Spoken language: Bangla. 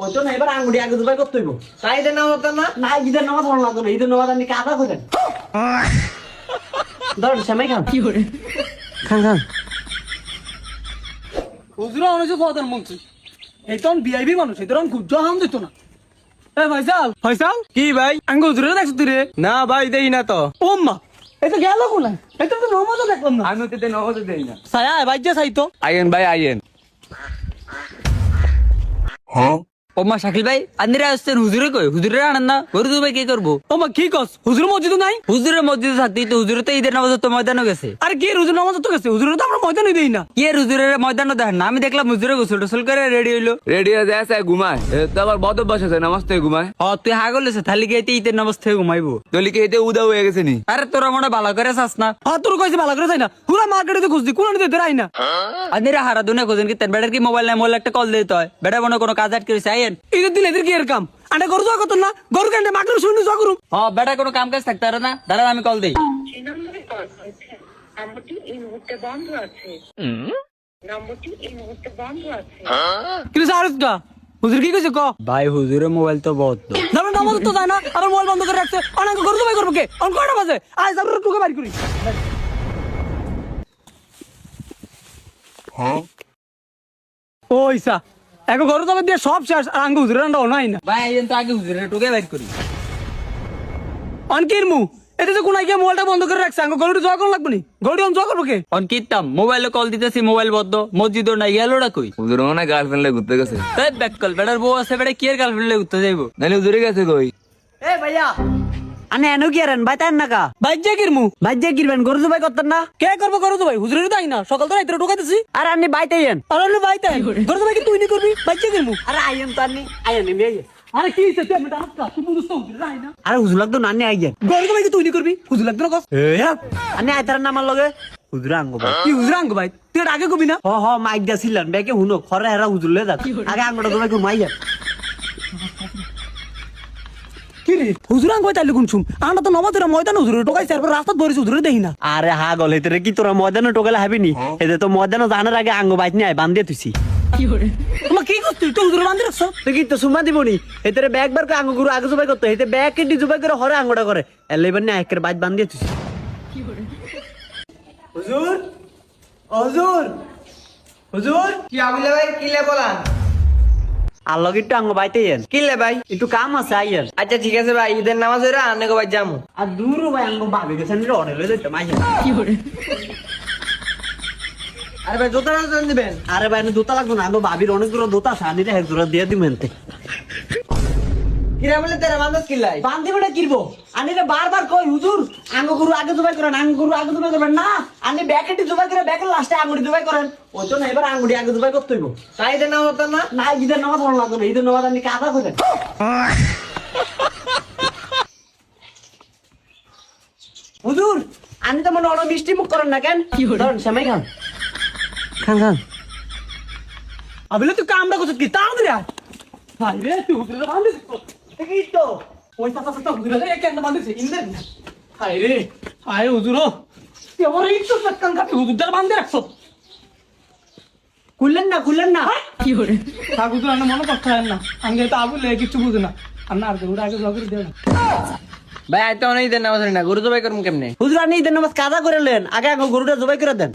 ওই তো না এবার আঙ্গুটি আগে জবাই করতে হইব। তাই ঈদের নামাজ হতো না? না ঈদের নামাজ হল লাগতো না, ঈদের নামাজ আপনি কাদা করেন। ধরেন শ্যামাই খান। খান খান। হুজুরা অনেক প্রধানমন্ত্রী এই তখন ভিআইপি মানুষ এই তখন গুজ্জ হাম দিত না। ফয়সাল ফয়সাল কি ভাই? আঙ্গ হুজুরে দেখছো তুই রে? না ভাই দেই না তো। ও মা এই তো গেল কোনায়, এই তো নমাজও দেখলাম না। আমি তো নগদে দেই না। সায়া বাইজা সাইতো আইয়েন ভাই আইয়েন। ও মা শাকিল ভাই আন্দিরা আসছেন হুজুরে কই? হুজুরে আনেন না, গরু দুবাই কি করবো? ও মা কি কস? হুজুর মসজিদ নাই? হুজুরের মসজিদে থাকতেই তো হুজুরে তো ঈদের নামাজ তো ময়দানও গেছে। আরে কি হুজুর নামাজ তো গেছে, হুজুরে তো আমরা ময়দানই দেই না। কি এর হুজুরের ময়দানও দেখেন না? আমি দেখলাম হুজুরে গোসল টোসল করে রেডি হইলো। রেডিও দেশে ঘুমায় তারপর বদ অভ্যাস আছে নামাজ থেকে ঘুমায়। তুই হাগল হয়েছে তাহলে গিয়ে ঈদের নামাজ থেকে ঘুমাইবো। দলিকে এতে উদা হয়ে গেছে নি। আরে তোরা মনে হয় ভালো করে চাস না। তোর কইছে ভালো করে যাই না, পুরা মার্কেটে তো খুঁজছি, কোনো নিতে দেরাই না। আন্দিরা হারা দুনিয়া খোঁজেন কি তেন বেটার কি মোবাইল নাই, মোবাইল একটা কল দিতে হয়। বেটা মনে কোনো কাজ আটকে রয়েছে আইয়েন। ঈদের দিন এদের কি এর কাম? আন্ডা গরু জয়া করতো না, গরু কেন মাকড় শুনে জয়া করুম। বেটা কোনো কাম কাজ থাকতে পারে না, দাঁড়ান আমি কল দিই। যে নম্বরে কল করেছেন নম্বরটি এই মুহূর্তে বন্ধ আছে। নম্বরটি এই মুহূর্তে বন্ধ আছে। কিন্তু সারস গা হুজুর কি কইছে ক? ভাই হুজুরের মোবাইল তো বহুত যেমন নামাজ তো যায় না, আবার মোবাইল বন্ধ করে রাখছে। অনেক গরু জবাই করবো কে? অন কয়টা বাজে? আজ আমরা টুকে বাড়ি করি। ওইসা এক গরু জবাই দিয়ে সব শেষ, আর আঙ্গ হুজুরের রান্না নাই না। ভাই আইয়েন তো আগে হুজুরের টুকে বাইর করি। অনকির মু এটা যে কোনায় গিয়ে মোবাইলটা বন্ধ করে রাখছে, আঙ্গ গরুটি জয়া কোন লাগবে নি? গরুটি অন জয়া করবো কে? অন কিতাম মোবাইলে কল দিতেছি, মোবাইল বদ্ধ, মসজিদও নাই, গেলোটা কই? হুজুর মনে গার্লফ্রেন্ড লে ঘুরতে গেছে। তাই ব্যাক কল বেটার বউ আছে, বেটা কি এর গার্লফ্রেন্ড উঠতে যাইবো? নাহলে হুজুরে গেছে কই? এ ভাইয়া আনে এনো কি আরেন বাইতেন না কা? বাইজা কিরমু বাইজে কিরবেন গরু জবাই করতেন না? কে করবো গরু জবাই? হুজুরের তাই না, সকাল তো রাইতে ঢুকাইতেছি। আর আপনি বাইতেন। আর অন্য বাইতে গরু জবাই কি তুই নি করবি? বাইজা কিরমু? আরে আইয়েন তো আপনি আইয়েন আমি আইয়েন। আরে কি হইছে? তুই আমি ডাক কা তুই বুঝছ তো হুজুরের আই না। আরে হুজুর লাগতো নানি আইয়েন। গরু জবাই কি তুই নি করবি? হুজুর লাগতো না কস? আপনি আইতারেন না আমার লগে হুজুর আঙ্গ ভাই। কি হুজুর আঙ্গ ভাই? তুই এটা আগে কবি না? হ মাইক দিছিলেন বেকে হুনো খরে হেরা হুজুর লয়ে যাক আগে আঙ্গটা জবাই করুম আইয়েন। কি রে হুজুর আঙ্গ ভাই তাইলে কোন শুম? আমরা তো নমাজের ময়দান হুজুরের টোকাইছে, আর রাস্তা ধরেছি হুজুরে দেই না। আরে হা গল হেতে কি তোরা ময়দানে টোকালে হাবি নি? এতে তো ময়দানে জানার আগে আঙ্গ বাইত নিয়ে বান দিয়ে তুইছি। তোমার কি করছিস তুই? হুজুরে বান্ধি রাখছ? তুই কি তো সুমা দিবনি এতে ব্যাগ বার করে আঙ্গ গুরু আগে জবাই করতে এতে ব্যাগ কেটে জবাই করে হরে আঙ্গটা করে এলেবার নিয়ে একের বাইত বান দিয়ে তুইছি। হুজুর হুজুর হুজুর কি আবিলে ভাই কিলে বলান? আর লগে একটু আঙ্গ বাইতে আইয়েন, কিলে ভাই? একটু কাম আছে আইয়েন। আচ্ছা ঠিক আছে ভাই, ঈদের নামাজ হইরা আনে গো ভাই যামু। আর দূর ভাই আঙ্গ ভাবি গেছেন রে অনে লয়ে যাইতাম আইয়েন। আরে ভাই জোতা দিবেন? আরে ভাই না জুতা লাগবে না, আঙ্গ ভাবির অনেক দূর জুতা আছে আনিরে এক জোড়া দিয়ে দিবেন তে। কিরা বলে তেরা মানুষ কিলাই? বান দিবে না কিরবো? আনিরে বারবার কই হুজুর আঙ্গ গুরু আগে জবাই করেন, আঙ্গ গুরু আগে জবাই করবেন না। আনি ব্যাকেটে জবাই করে ব্যাকের লাস্টে আঙ্গুটি জবাই করেন। ওই তো না এবার আঙ্গুটি আগে জবাই করতে হইব। তাই ঈদের নামাজ হতো না? না ঈদের নামাজ হল লাগতো না, ঈদের নামাজ আপনি কাদা করেন। হুজুর আনি তো মনে অনেক মিষ্টি মুখ করেন না কেন? ধরেন শ্যামাই খান। খান খান। আবিলে তুই কামটা করছিস কি? তাও দিরা ভাই রে তুই হুজুরে বান্ধি ঠিকই তো ওই চাচা হুজুরে কেন বান্ধিছে ইন্দের? হায় রে হায় হুজুর তুই আমার এই তো সক্কান কাটি হুজুরদার বান্ধে রাখছ। খুললেন না খুললেন না। থাক হুজুর আনে মনে করতে হয় না, আগে তো আবুলে কিছু বুঝে না। আর না গরুটা আগে জগরে দে না। ভাই আইতে অনেক ঈদের নামাজ হই না, গরু জবাই করুম কেমনে? হুজুর আনি ঈদের নামাজ কাদা করে লেন, আগে আঙ্গ গরুটা জবাই করে দেন।